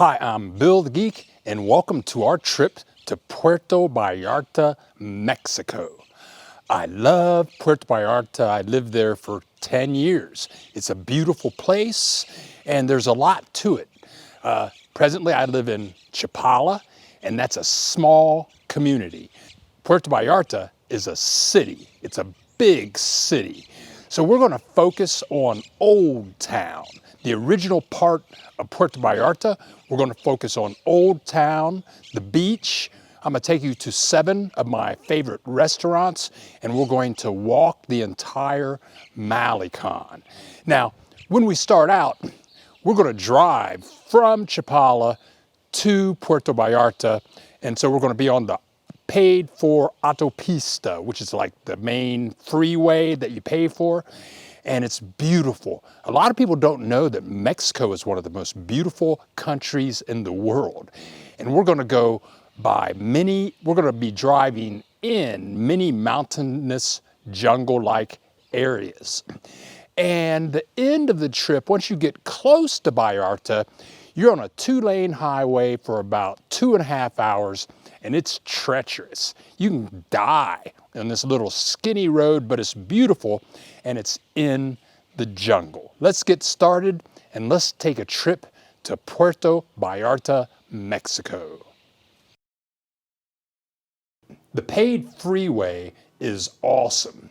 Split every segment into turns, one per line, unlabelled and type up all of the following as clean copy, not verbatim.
Hi, I'm Bill the Geek, and welcome to our trip to Puerto Vallarta, Mexico. I love Puerto Vallarta. I lived there for 10 years. It's a beautiful place, and there's a lot to it. Presently, I live in Chapala, and that's a small community. Puerto Vallarta is a city. It's a big city. So we're going to focus on Old Town, the original part of Puerto Vallarta. We're going to focus on Old Town, the beach. I'm going to take you to 7 of my favorite restaurants, and we're going to walk the entire Malecon. Now, when we start out, we're going to drive from Chapala to Puerto Vallarta, and so we're going to be on the paid for autopista, which is like the main freeway that you pay for, and it's beautiful. A lot of people don't know that Mexico is one of the most beautiful countries in the world, and we're going to be driving in many mountainous jungle-like areas. And the end of the trip, once you get close to Vallarta, you're on a 2-lane highway for about 2.5 hours, and it's treacherous. You can die on this little skinny road, but it's beautiful, and it's in the jungle. Let's get started, and let's take a trip to Puerto Vallarta, Mexico. The paid freeway is awesome.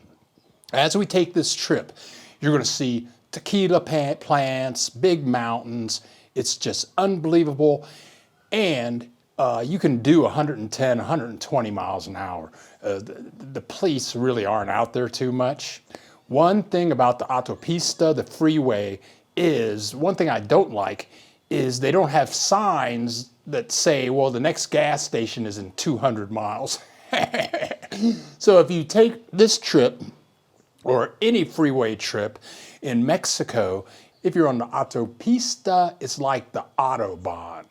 As we take this trip, you're going to see tequila plants, big mountains. It's just unbelievable. And you can do 110, 120 miles an hour. The police really aren't out there too much. One thing about the autopista, the freeway, is one thing I don't like is they don't have signs that say, well, the next gas station is in 200 miles. So if you take this trip or any freeway trip in Mexico, if you're on the autopista, it's like the Autobahn.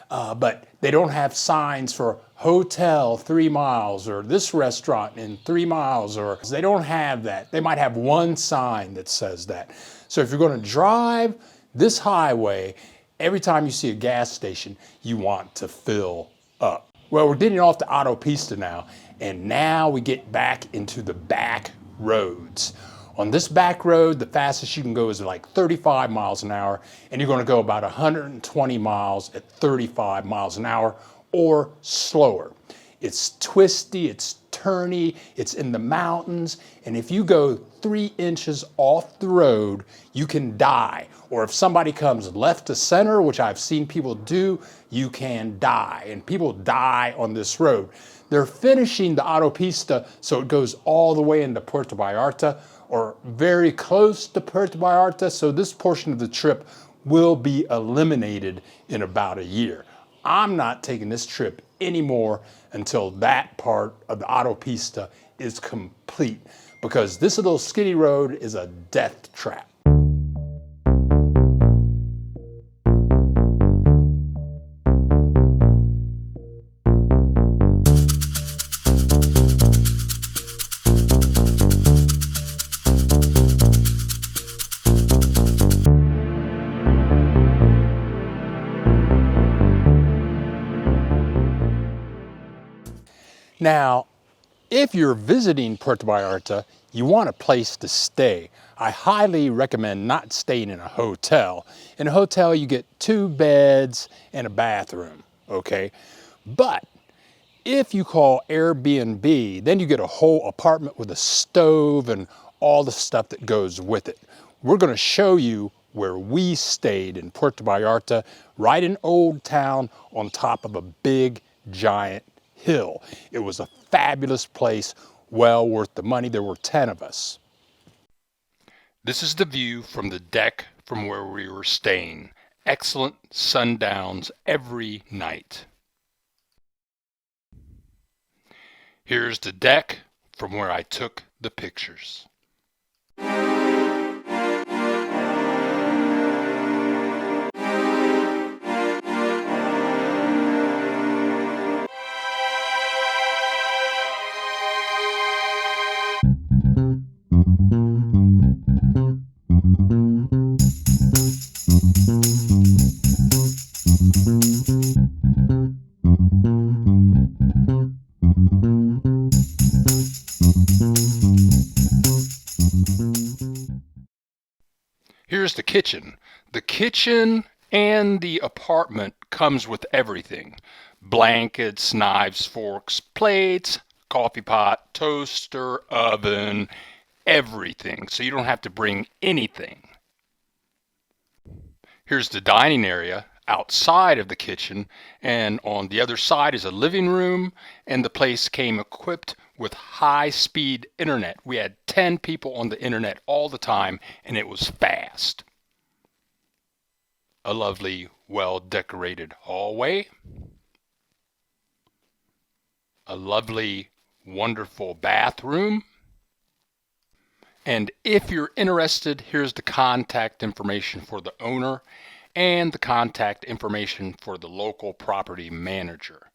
But they don't have signs for hotel 3 miles or this restaurant in 3 miles, or they don't have that. They might have one sign that says that. So if you're going to drive this highway, every time you see a gas station, you want to fill up. Well, we're getting off the autopista now, and now we get back into the back roads. On this back road, the fastest you can go is like 35 miles an hour, and you're going to go about 120 miles at 35 miles an hour or slower. It's twisty, it's turny, it's in the mountains, and if you go 3 inches off the road, you can die. Or if somebody comes left to center, which I've seen people do, you can die. And people die on this road. They're finishing the autopista, so it goes all the way into Puerto Vallarta, or very close to Puerto Vallarta, so this portion of the trip will be eliminated in about a year. I'm not taking this trip anymore until that part of the autopista is complete, because this little skinny road is a death trap. Now, if you're visiting Puerto Vallarta, you want a place to stay. I highly recommend not staying in a hotel. In a hotel, you get 2 beds and a bathroom, okay? But if you call Airbnb, then you get a whole apartment with a stove and all the stuff that goes with it. We're going to show you where we stayed in Puerto Vallarta, right in Old Town on top of a big, giant hill. It was a fabulous place, well worth the money. There were 10 of us. This is the view from the deck from where we were staying. Excellent sundowns every night. Here's the deck from where I took the pictures. here's the kitchen. The kitchen and the apartment comes with everything. Blankets, knives, forks, plates, coffee pot, toaster, oven, everything. So you don't have to bring anything. Here's the dining area outside of the kitchen, and on the other side is a living room, and the place came equipped with high-speed internet. We had 10 people on the internet all the time, and it was fast. A lovely, well-decorated hallway. A lovely, wonderful bathroom. And if you're interested, here's the contact information for the owner and the contact information for the local property manager.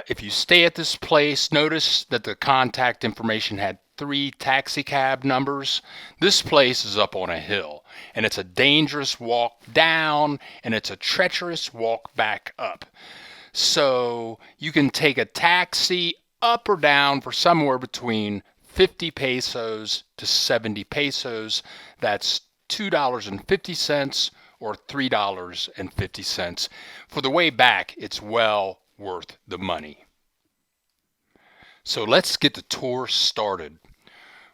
If you stay at this place, notice that the contact information had 3 taxi cab numbers. This place is up on a hill, and it's a dangerous walk down, and it's a treacherous walk back up. So you can take a taxi up or down for somewhere between 50 pesos to 70 pesos. That's $2.50 or $3.50. For the way back, it's well worth the money. So let's get the tour started.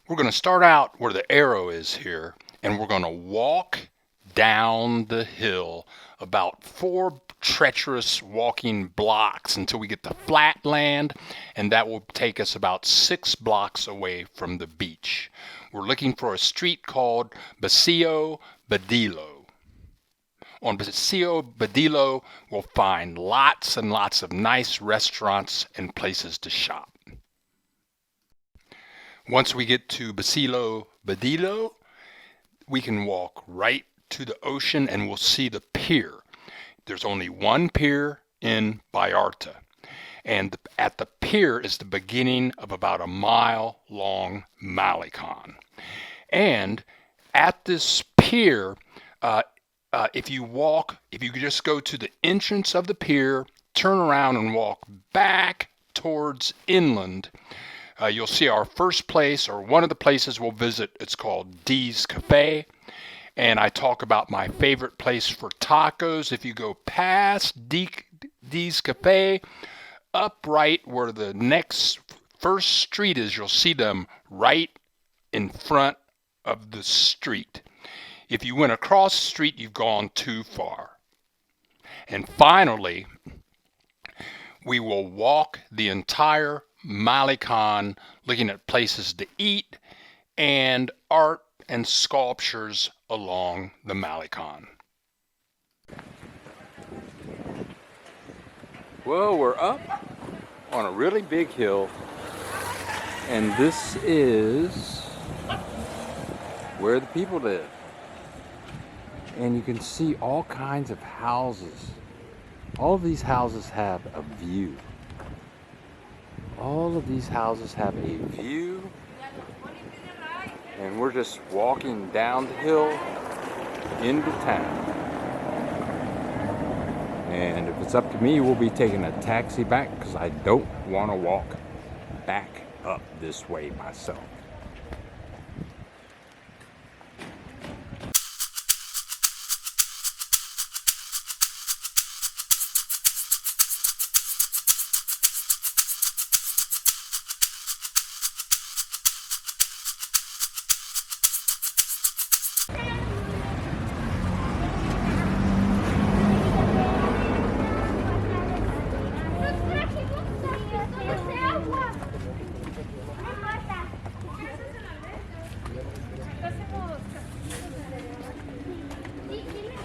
We're going to start out where the arrow is here, and we're going to walk down the hill about 4 treacherous walking blocks until we get to flat land, and that will take us about 6 blocks away from the beach. We're looking for a street called Paseo Badillo. On Paseo Badillo, we'll find lots and lots of nice restaurants and places to shop. Once we get to Paseo Badillo, we can walk right to the ocean and we'll see the pier. There's only one pier in Vallarta, and at the pier is the beginning of about a mile-long Malecon. And at this pier, if you just go to the entrance of the pier, turn around and walk back towards inland, you'll see our first place, or one of the places we'll visit. It's called D's Cafe. And I talk about my favorite place for tacos. If you go past D's Cafe, up right where the next first street is, you'll see them right in front of the street. If you went across the street, you've gone too far. And finally, we will walk the entire Malecon looking at places to eat and art and sculptures along the Malecon. Well, we're up on a really big hill, and this is where the people live. And you can see all kinds of houses. All of these houses have a view. All of these houses have a view. And we're just walking down the hill into town. And if it's up to me, we'll be taking a taxi back because I don't want to walk back up this way myself.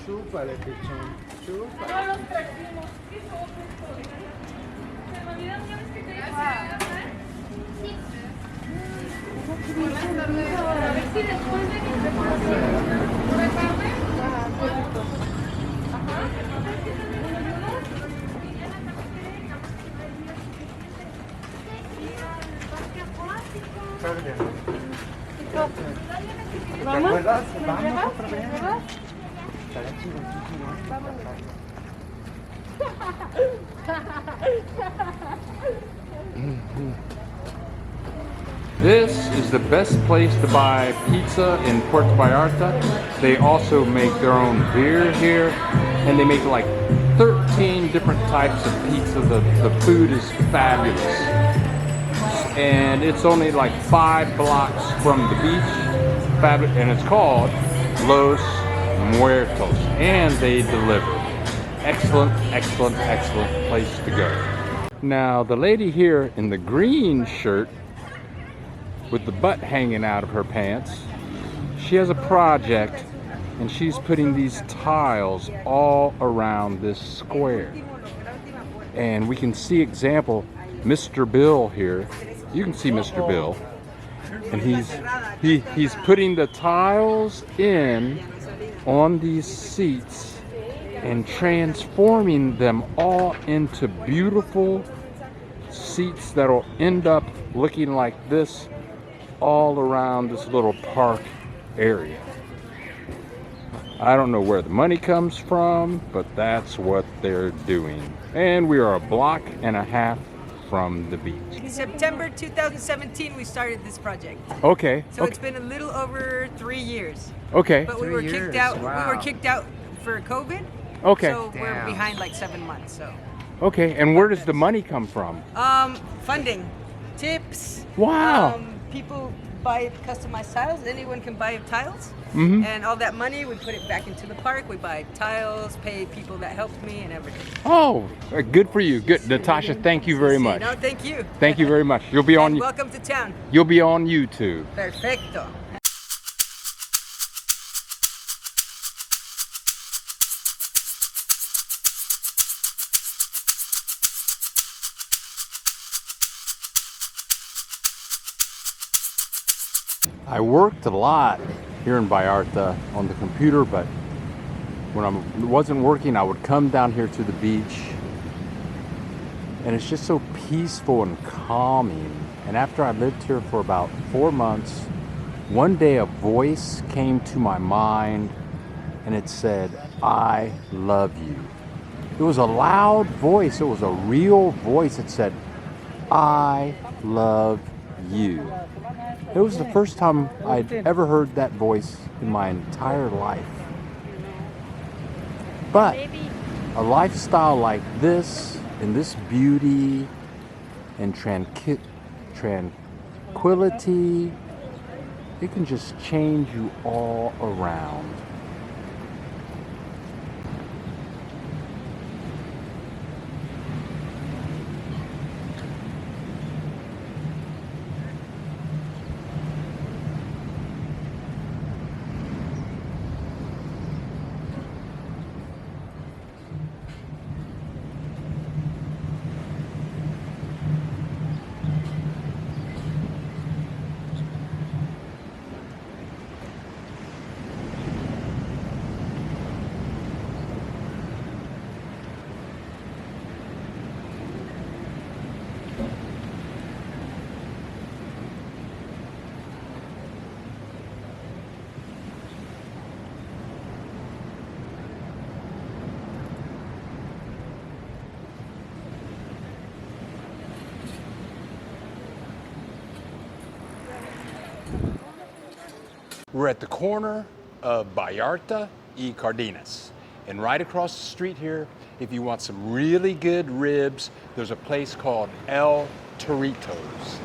Chúpale, pichón. Chúpale.
No los trajimos. ¿Qué son? Se me olvidan ya ves que te dije. Sí. Buenas tardes. A ver si después de que se por la tarde. Ajá.
Está bien. ¿Te
¿Vamos?
acuerdas?
¿Me
Vamos
llevas?
otra
¿Me
vez.
llevas?
Estaría chido,
This is the best place to buy pizza in Puerto Vallarta. They also make their own beer here, and they make like 13 different types of pizza. The food is fabulous. And it's only like 5 blocks from the beach. And it's called Los Muertos. And they deliver. Excellent, excellent, excellent place to go. Now, the lady here in the green shirt with the butt hanging out of her pants, she has a project and she's putting these tiles all around this square. And we can see example, Mr. Bill here. You can see Mr. Bill. And he's putting the tiles in on these seats and transforming them all into beautiful seats that'll end up looking like this all around this little park area. I don't know where the money comes from, but that's what they're doing. And we are a block and a half from the beach.
September 2017 we started this project.
Okay.
So it's been a little over 3 years.
Okay.
But we were kicked out. We were kicked out for COVID.
Okay.
So we're behind like 7 months. So.
Okay. And where does the money come from?
Funding, tips.
Wow.
People buy customized tiles. Anyone can buy tiles.
Mm-hmm.
And all that money, we put it back into the park. We buy tiles, pay people that helped me, and everything.
Oh, good for you. Good, Natasha. Thank you very much.
No, thank you.
Thank you very much. You'll be on.
Welcome to town.
You'll be on YouTube.
Perfecto.
I worked a lot here in Vallarta on the computer, but when I wasn't working, I would come down here to the beach, and it's just so peaceful and calming. And after I lived here for about 4 months, one day a voice came to my mind, and it said, "I love you." It was a loud voice. It was a real voice. It said, "I love you." It was the first time I'd ever heard that voice in my entire life. But a lifestyle like this, and this beauty and tranquility, it can just change you all around.
We're at the corner of Vallarta y Cardenas. And right across the street here, if you want some really good ribs, there's a place called El Toritos.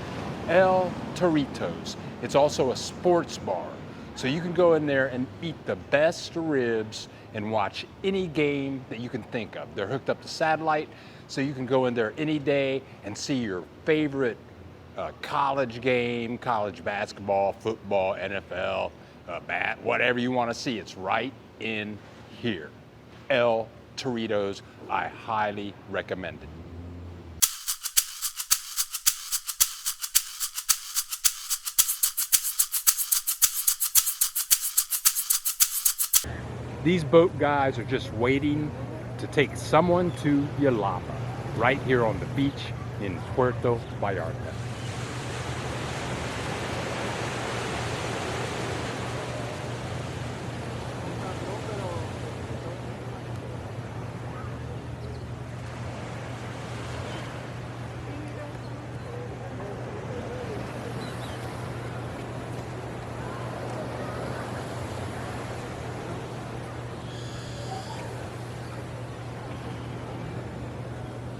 El Toritos. It's also a sports bar. So you can go in there and eat the best ribs and watch any game that you can think of. They're hooked up to satellite, so you can go in there any day and see your favorite college game, college basketball, football, NFL, whatever you want to see. It's right in here. El Toritos, I highly recommend it.
These boat guys are just waiting to take someone to Yalapa, right here on the beach in Puerto Vallarta.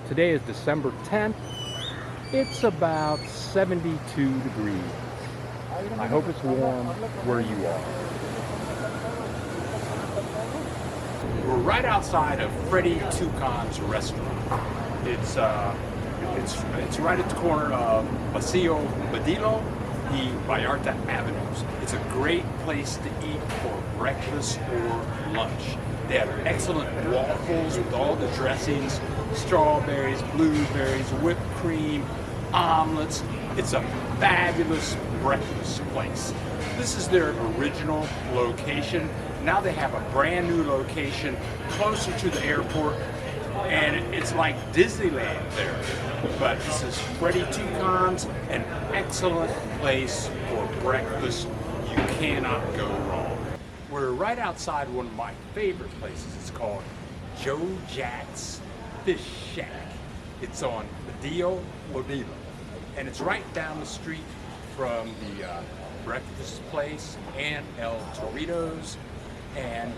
Today is December 10th. It's about 72 degrees. I hope it's warm where you are. We're right outside of Freddy Tucan's restaurant. It's right at the corner of Paseo Badillo y Vallarta Avenues. It's a great place to eat for breakfast or lunch. They have excellent waffles with all the dressings, strawberries, blueberries, whipped cream, omelets. It's a fabulous breakfast place. This is their original location. Now they have a brand new location closer to the airport, and it's like Disneyland there. But this is Freddy Tucan's, an excellent place for breakfast. You cannot go wrong. We're right outside one of my favorite places. It's called Joe Jack's Fish Shack. It's on Badillo, and it's right down the street from the breakfast place and El Toritos. And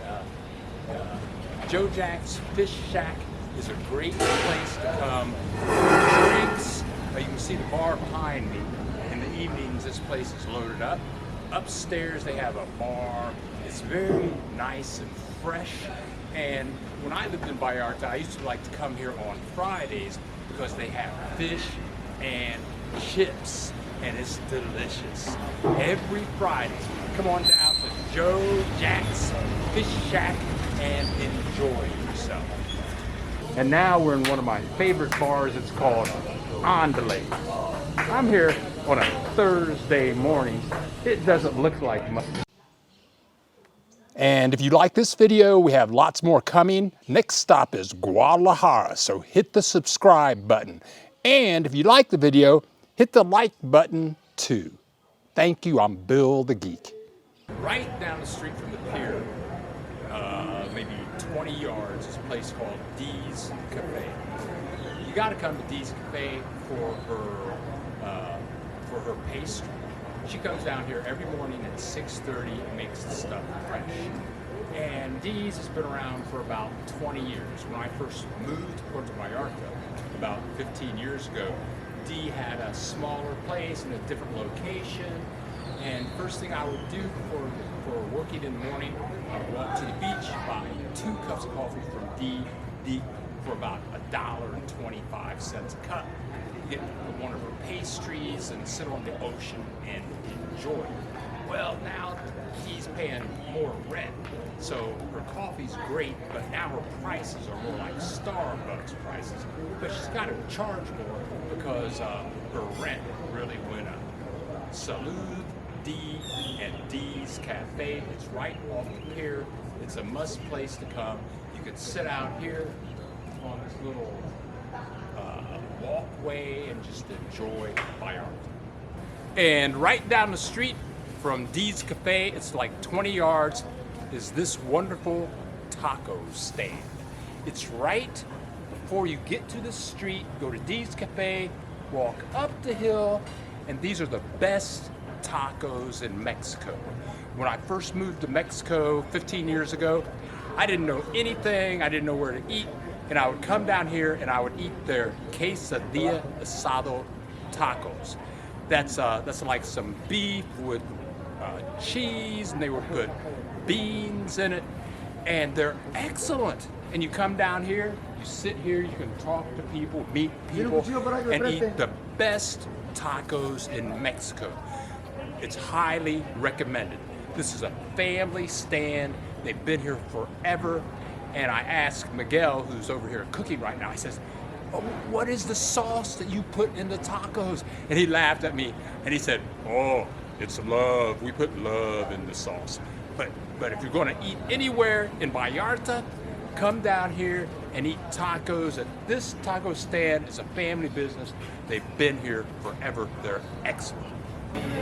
Joe Jack's Fish Shack is a great place to come for drinks. You can see the bar behind me. In the evenings, this place is loaded up. Upstairs, they have a bar. It's very nice and fresh. And when I lived in Vallarta, I used to like to come here on Fridays because they have fish and chips, and it's delicious. Every Friday, come on down to Joe Jack's Fish Shack and enjoy yourself. And now we're in one of my favorite bars. It's called Andale. I'm here on a Thursday morning. It doesn't look like much.
And if you like this video, we have lots more coming. Next stop is Guadalajara, so hit the subscribe button. And if you like the video, hit the like button too. Thank you, I'm Bill the Geek.
Right down the street from the pier, maybe 20 yards, is a place called Dee's Cafe. You gotta come to Dee's Cafe for her pastry. She comes down here every morning at 6:30 and makes the stuff fresh. And Dee's has been around for about 20 years. When I first moved to Puerto Vallarta about 15 years ago, Dee had a smaller place in a different location. And first thing I would do for working in the morning, I would walk to the beach, buy 2 cups of coffee from Dee for about $1.25 a cup. Get one of her pastries and sit on the ocean and enjoy. Well, now he's paying more rent, so her coffee's great, but now her prices are more like Starbucks prices. But she's got to charge more because her rent really went up. Salud Dee and Dee's Cafe. It's right off the pier. It's a must place to come. You can sit out here on this little walkway and just enjoy Vallarta. And right down the street from Dee's Cafe, it's like 20 yards, is this wonderful taco stand. It's right before you get to the street. Go to Dee's Cafe, walk up the hill, and these are the best tacos in Mexico. When I first moved to Mexico 15 years ago, I didn't know anything. I didn't know where to eat. And I would come down here and I would eat their quesadilla asado tacos. That's like some beef with cheese, and they would put beans in it, and they're excellent. And you come down here, you sit here, you can talk to people, meet people, and eat the best tacos in Mexico. It's highly recommended. This is a family stand. They've been here forever. And I asked Miguel, who's over here cooking right now, I says, "Oh, what is the sauce that you put in the tacos?" And he laughed at me and he said, "Oh, it's love. We put love in the sauce." But if you're going to eat anywhere in Vallarta, come down here and eat tacos at this taco stand. It's a family business. They've been here forever. They're excellent.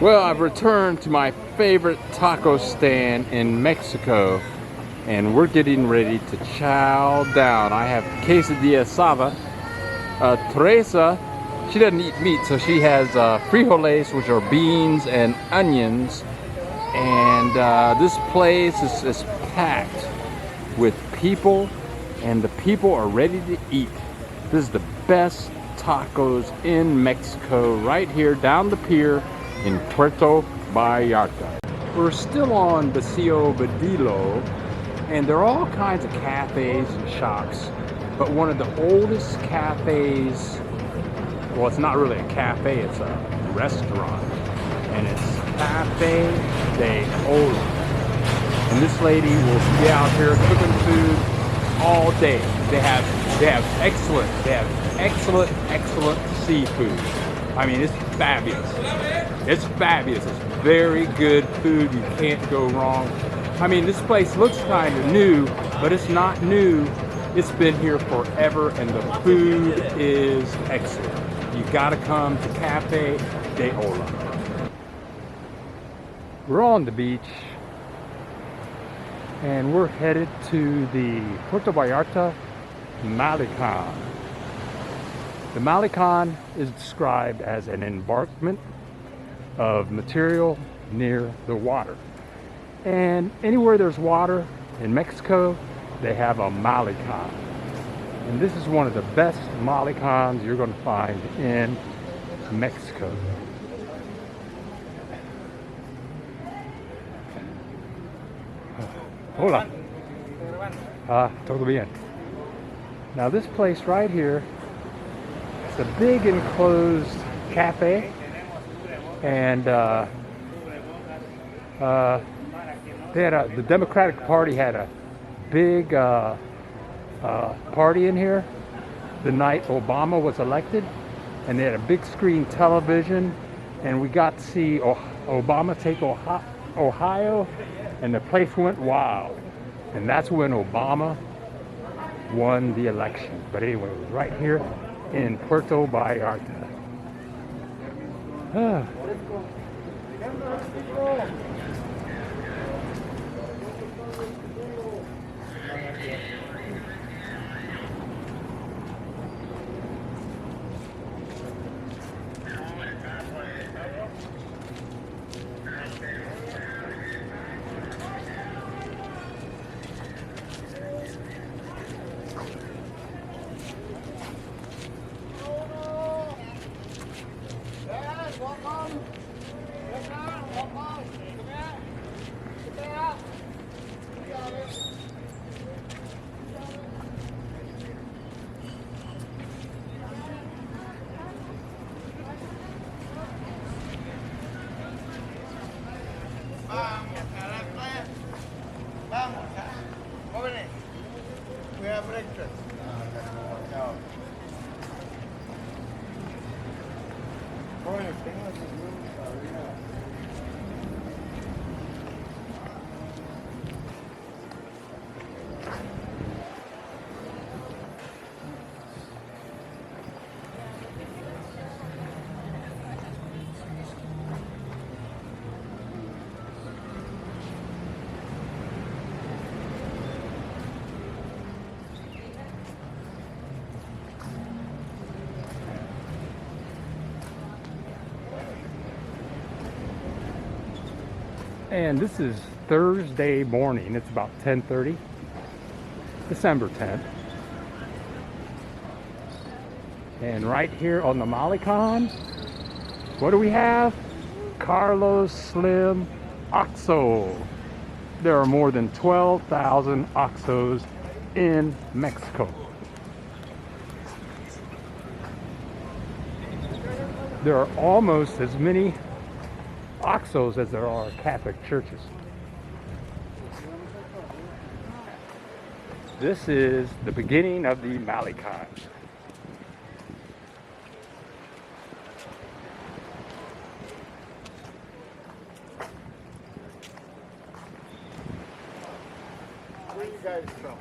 Well, I've returned to my favorite taco stand in Mexico, and we're getting ready to chow down. I have quesadilla asada. Teresa, she doesn't eat meat, so she has frijoles, which are beans and onions. And this place is packed with people, and the people are ready to eat. This is the best tacos in Mexico right here down the pier in Puerto Vallarta. We're still on Paseo Badillo, and there are all kinds of cafes and shops, but one of the oldest cafes, well, it's not really a cafe, it's a restaurant, and it's Cafe de Ola. And this lady will be out here cooking food all day. They have excellent seafood. I mean, it's fabulous. It's fabulous. It's very good food. You can't go wrong. I mean, this place looks kind of new, but it's not new. It's been here forever, and the food is excellent. You gotta come to Cafe de Ola. We're on the beach, and we're headed to the Puerto Vallarta Malecon. The Malecon is described as an embarkment of material near the water. And anywhere there's water in Mexico, they have a Malecon. And this is one of the best Malecons you're going to find in Mexico. Hola. Todo bien. Now this place right here, it's a big enclosed cafe, and the Democratic Party had a big party in here the night Obama was elected, and they had a big screen television, and we got to see Obama take Ohio, and the place went wild. And that's when Obama won the election. But anyway, it was right here in Puerto Vallarta.
We have breakfast.
And this is Thursday morning. It's about 10:30, December 10th. And right here on the Malecon, what do we have? Carlos Slim OXXO. There are more than 12,000 OXXOs in Mexico. There are almost as many OXXOs as there are Catholic churches. This is the beginning of the Malecon.
Where are you guys from?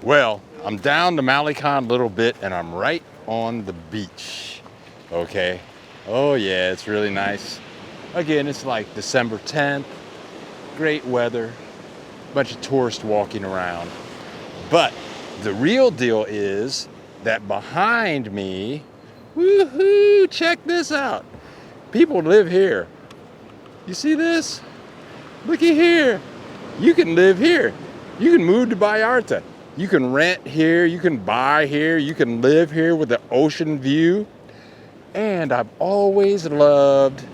Well, I'm down to Malecon a little bit and I'm right on the beach. Okay. Oh yeah, it's really nice. Again, it's like December 10th. Great weather. Bunch of tourists walking around. But the real deal is that behind me, woohoo, check this out. People live here. You see this? Looky here. You can live here. You can move to Vallarta. You can rent here, you can buy here, you can live here with the ocean view. And I've always loved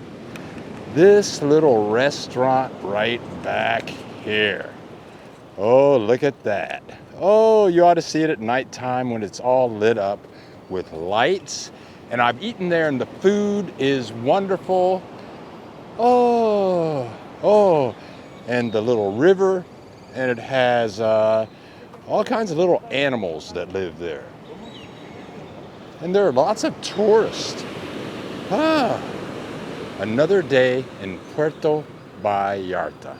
this little restaurant right back here. Oh, look at that. Oh, you ought to see it at nighttime when it's all lit up with lights. And I've eaten there and the food is wonderful. Oh, and the little river, and it has all kinds of little animals that live there. And there are lots of tourists. Another day in Puerto Vallarta.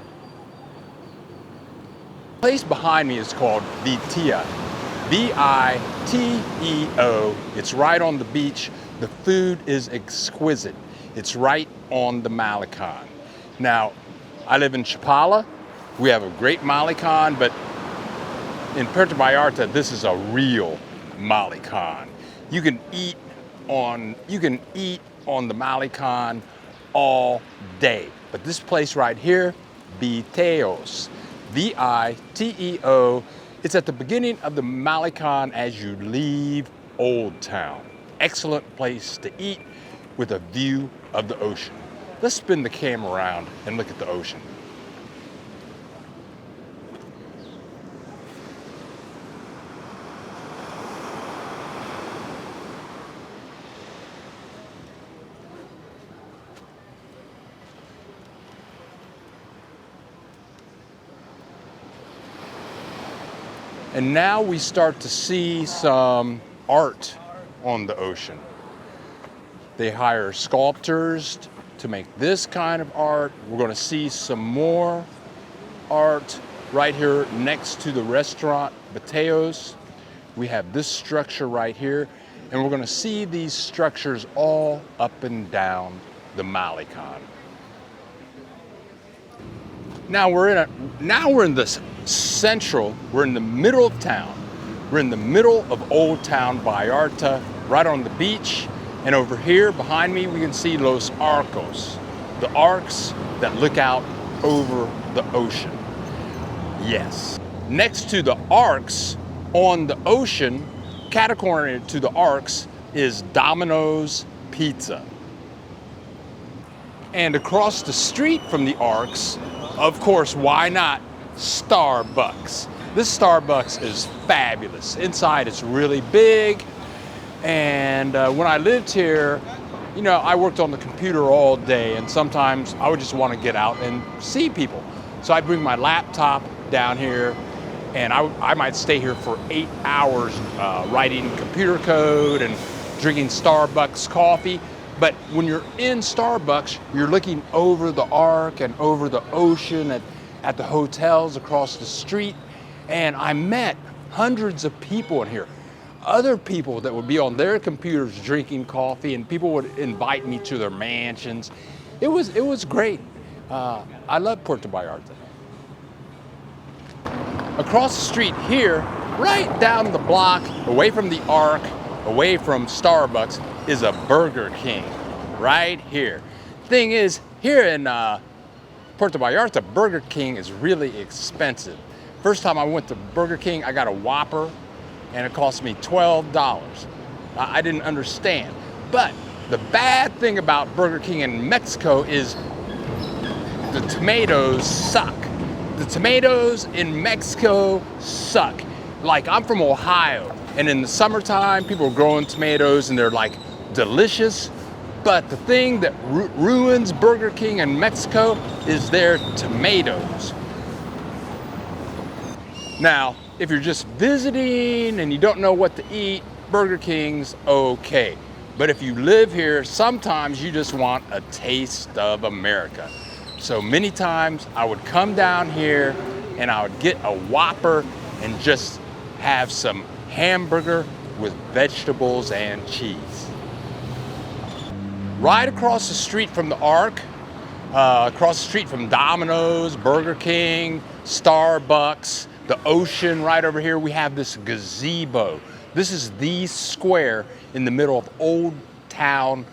The place behind me is called Viteo. V-I-T-E-O. It's right on the beach. The food is exquisite. It's right on the Malecon. Now, I live in Chapala. We have a great Malecon, but in Puerto Vallarta, this is a real Malecon. You can eat on the Malecon all day. But this place right here, Viteos, V-I-T-E-O, it's at the beginning of the Malecon as you leave Old Town. Excellent place to eat with a view of the ocean. Let's spin the camera around and look at the ocean. And now we start to see some art on the ocean. They hire sculptors to make this kind of art. We're going to see some more art right here next to the restaurant, Viteos. We have this structure right here, and we're going to see these structures all up and down the Malecon. Now we're in the central, we're in the middle of town. We're in the middle of Old Town Vallarta, right on the beach. And over here behind me, we can see Los Arcos, the arcs that look out over the ocean. Yes. Next to the arcs on the ocean, catty-cornered to the arcs, is Domino's Pizza. And across the street from the arcs, of course, why not Starbucks? This Starbucks is fabulous. Inside it's really big. And when I lived here, you know, I worked on the computer all day, and sometimes I would just want to get out and see people. So I'd bring my laptop down here, and I might stay here for 8 hours writing computer code and drinking Starbucks coffee. But when you're in Starbucks, you're looking over the arc and over the ocean at the hotels across the street. And I met hundreds of people in here. Other people that would be on their computers drinking coffee, and people would invite me to their mansions. It was great. I love Puerto Vallarta. Across the street here, right down the block, away from the arc, away from Starbucks, is a Burger King right here. Thing is, here in Puerto Vallarta, Burger King is really expensive. First time I went to Burger King, I got a Whopper, and it cost me $12. I didn't understand. But the bad thing about Burger King in Mexico is the tomatoes suck. The tomatoes in Mexico suck. Like, I'm from Ohio, and in the summertime, people are growing tomatoes and they're like delicious. But the thing that ruins Burger King in Mexico is their tomatoes. Now, if you're just visiting and you don't know what to eat, Burger King's okay. But if you live here, sometimes you just want a taste of America. So many times I would come down here and I would get a Whopper and just have some hamburger with vegetables and cheese. Right across the street from the Ark, across the street from Domino's, Burger King, Starbucks, the ocean right over here, we have this gazebo. This is the square in the middle of Old Town,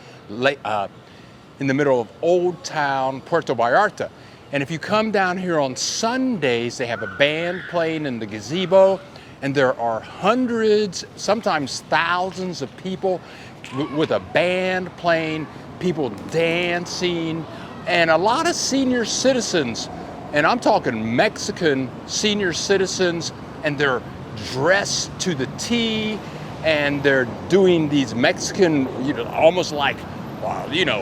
Puerto Vallarta. And if you come down here on Sundays, they have a band playing in the gazebo, and there are hundreds, sometimes thousands of people with a band playing, people dancing, and a lot of senior citizens, and I'm talking Mexican senior citizens, and they're dressed to the T, and they're doing these Mexican, almost like,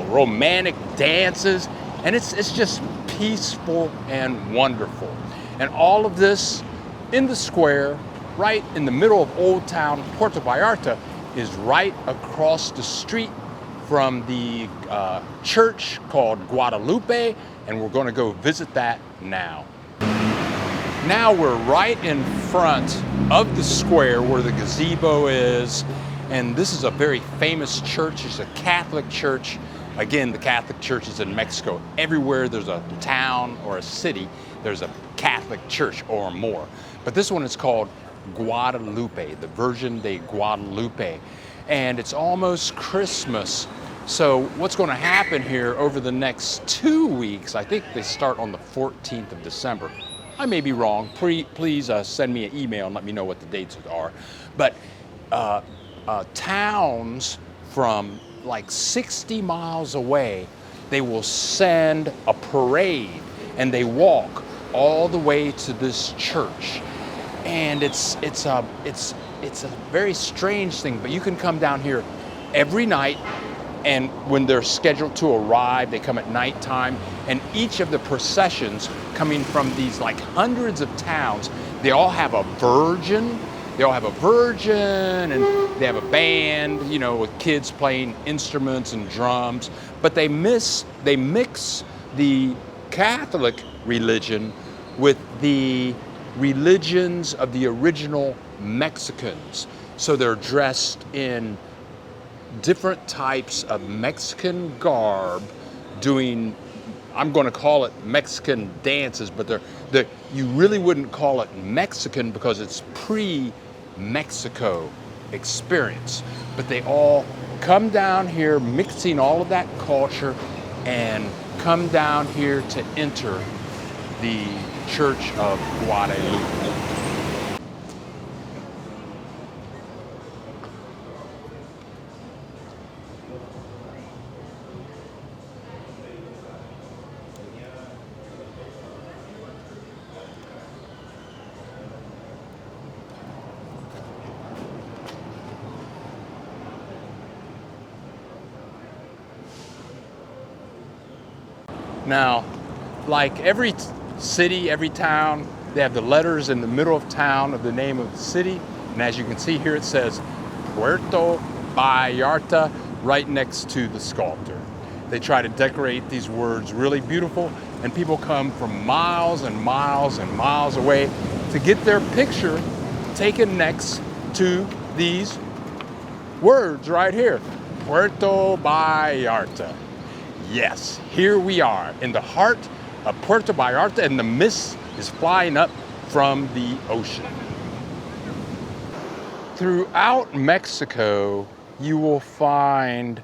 romantic dances, and it's just peaceful and wonderful. And all of this in the square, right in the middle of Old Town, Puerto Vallarta, is right across the street from the church called Guadalupe, and we're going to go visit that now. Now we're right in front of the square where the gazebo is, and this is a very famous church. It's a Catholic church. Again, the Catholic churches in Mexico, everywhere there's a town or a city, there's a Catholic church or more. But this one is called Guadalupe, the Virgin de Guadalupe. And it's almost Christmas. So what's going to happen here over the next 2 weeks, I think they start on the 14th of December. I may be wrong. Please send me an email and let me know what the dates are. But towns from like 60 miles away, they will send a parade and they walk all the way to this church. And it's a very strange thing, but you can come down here every night, and when they're scheduled to arrive, they come at nighttime, and each of the processions coming from these like hundreds of towns, they all have a virgin. They all have a virgin, and they have a band, with kids playing instruments and drums, but they mix the Catholic religion with the religions of the original Mexicans. So they're dressed in different types of Mexican garb, doing, I'm going to call it Mexican dances, but you really wouldn't call it Mexican because it's pre-Mexico experience. But they all come down here, mixing all of that culture, and come down here to enter the Church of Guadalupe. Now, like every city, every town, they have the letters in the middle of town of the name of the city. And as you can see here, it says Puerto Vallarta right next to the sculptor. They try to decorate these words really beautiful, and people come from miles and miles and miles away to get their picture taken next to these words right here, Puerto Vallarta. Yes, here we are in the heart of Puerto Vallarta, and the mist is flying up from the ocean. Throughout Mexico, you will find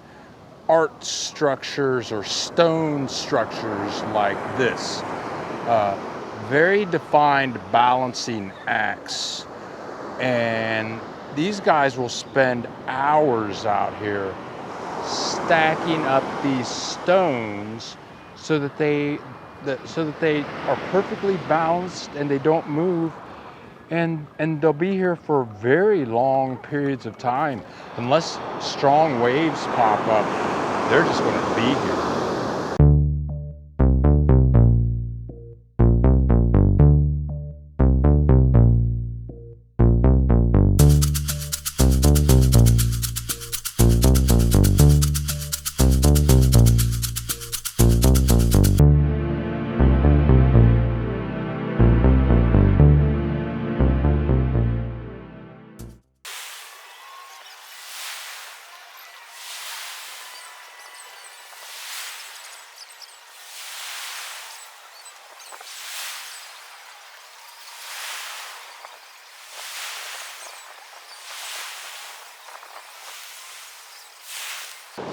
art structures or stone structures like this. Very defined balancing acts. And these guys will spend hours out here stacking up these stones so that they are perfectly balanced and they don't move, and they'll be here for very long periods of time. Unless strong waves pop up, they're just going to be here.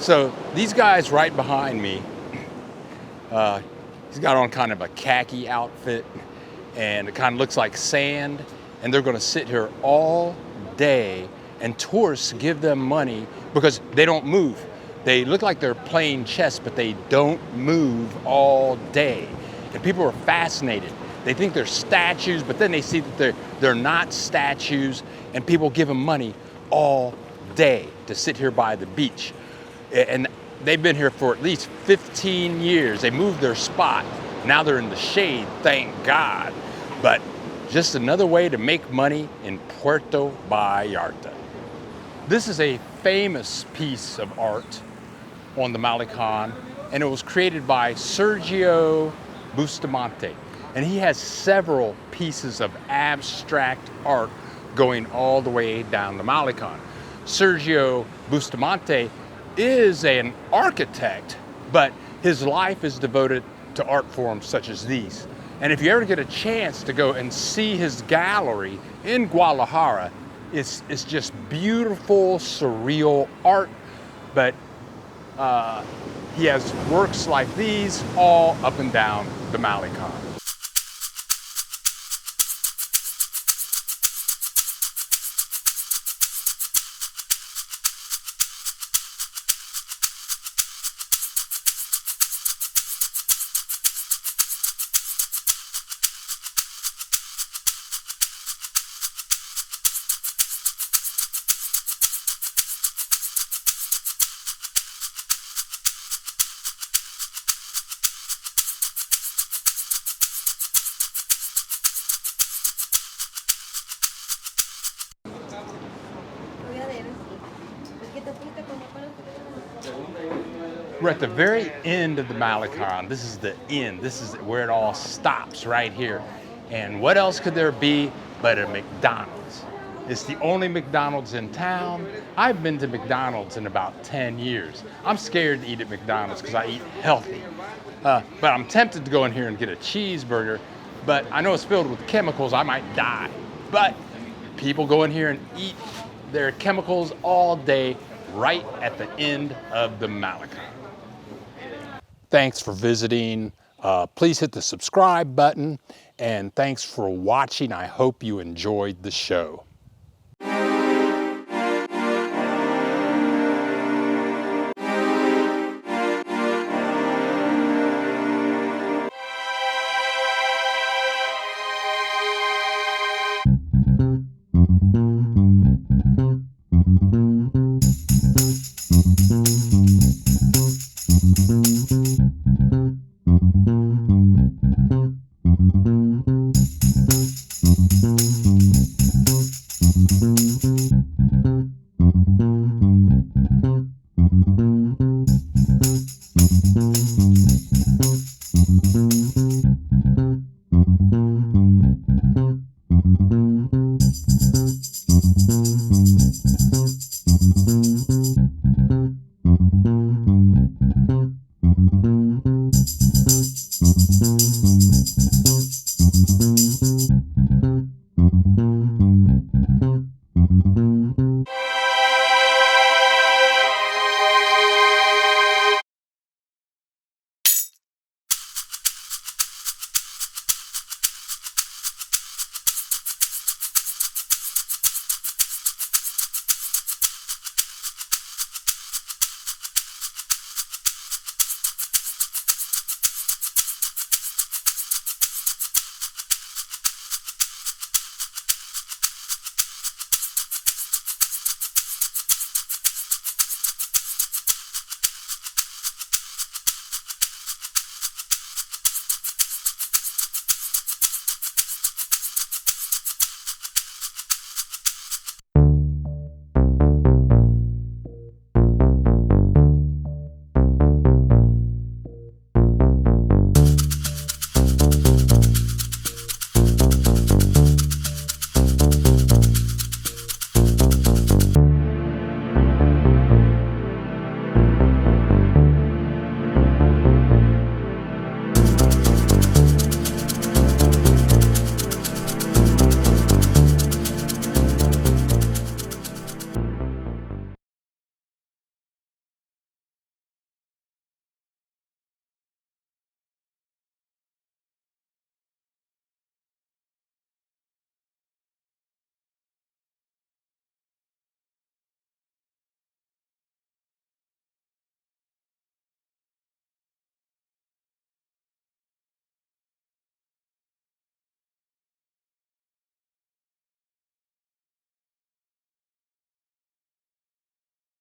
So these guys right behind me, he's got on kind of a khaki outfit and it kind of looks like sand, and they're gonna sit here all day and tourists give them money because they don't move. They look like they're playing chess, but they don't move all day. And people are fascinated. They think they're statues, but then they see that they're not statues, and people give them money all day to sit here by the beach. And they've been here for at least 15 years. They moved their spot. Now they're in the shade, thank God. But just another way to make money in Puerto Vallarta. This is a famous piece of art on the Malecon, and it was created by Sergio Bustamante. And he has several pieces of abstract art going all the way down the Malecon. Sergio Bustamante is an architect, but his life is devoted to art forms such as these. And if you ever get a chance to go and see his gallery in Guadalajara, it's just beautiful, surreal art, but he has works like these all up and down the Malecon. We're at the very end of the Malecon. This is the end. This is where it all stops right here. And what else could there be but a McDonald's? It's the only McDonald's in town. I've been to McDonald's in about 10 years. I'm scared to eat at McDonald's because I eat healthy. But I'm tempted to go in here and get a cheeseburger, but I know it's filled with chemicals, I might die. But people go in here and eat their chemicals all day right at the end of the Malecon. Thanks for visiting. Please hit the subscribe button, and thanks for watching. I hope you enjoyed the show.
Mm-hmm.